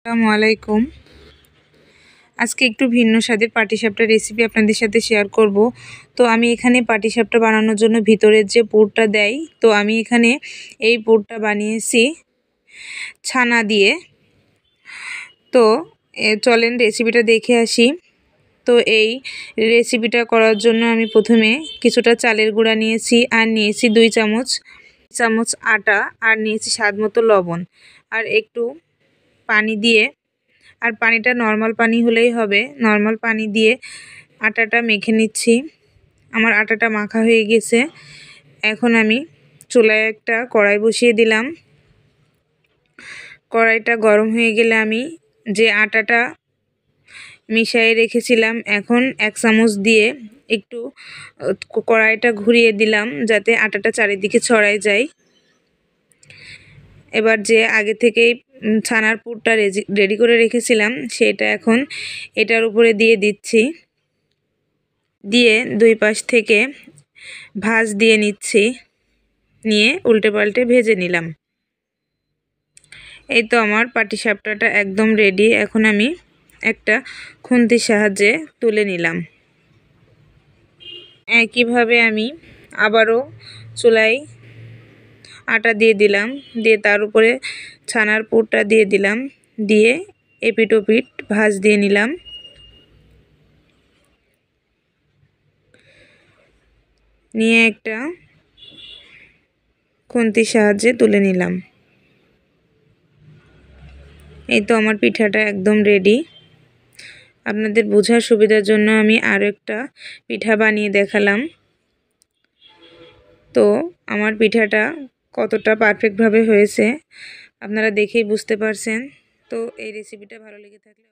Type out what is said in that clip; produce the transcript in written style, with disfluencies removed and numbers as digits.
আসসালামু আলাইকুম। আজকে একটু ভিন্ন স্বাদের পাটিসাপটা রেসিপি আপনাদের সাথে শেয়ার করব। তো আমি এখানে পাটিসাপটা বানানোর জন্য ভিতরের যে পুরটা দেয়, তো আমি এখানে এই পুরটা বানিয়েছি ছানা দিয়ে। তো চলেন রেসিপিটা দেখে আসি। তো এই রেসিপিটা করার জন্য আমি প্রথমে কিছুটা চালের গুঁড়া নিয়েছি, আর নিয়েছি 2 চামচ আটা, আর নিয়েছি স্বাদমতো লবণ, আর একটু পানি দিয়ে, আর পানিটা নর্মাল পানি হলেই হবে। নর্মাল পানি দিয়ে আটাটা মেখে নিচ্ছি। আমার আটাটা মাখা হয়ে গেছে। এখন আমি চুলায় একটা কড়াই বসিয়ে দিলাম। কড়াইটা গরম হয়ে গেলে আমি যে আটাটা মিশিয়ে রেখেছিলাম, এখন 1 চামচ দিয়ে একটু কড়াইটা ঘুরিয়ে দিলাম যাতে আটাটা চারিদিকে ছড়ায় যায়। এবার যে আগে থেকেই ছানার পুরটা রেডি করে রেখেছিলাম, সেটা এখন এটার উপরে দিয়ে দিচ্ছি। দিয়ে 2 পাশ থেকে ভাঁজ দিয়ে নিচ্ছি, নিয়ে উল্টে পাল্টে ভেজে নিলাম। এই তো আমার পাটিসাপটাটা একদম রেডি। এখন আমি একটা খুন্তির সাহায্যে তুলে নিলাম। একইভাবে আমি আবারও চুলায় আটা দিয়ে দিলাম, দিয়ে তার উপরে ছানার পুরটা দিয়ে দিলাম, দিয়ে এপিট ওপিট ভাঁজ দিয়ে নিলাম। নিয়ে একটা খুন্তির সাহায্যে তুলে নিলাম। এই তো আমার পিঠাটা একদম রেডি। আপনাদের বোঝার সুবিধার জন্য আমি আরও একটা পিঠা বানিয়ে দেখালাম। তো আমার পিঠাটা কতটা পারফেক্টভাবে হয়েছে আপনারা দেখেই বুঝতে পারছেন। তো এই রেসিপিটা ভালো লেগে থাকলে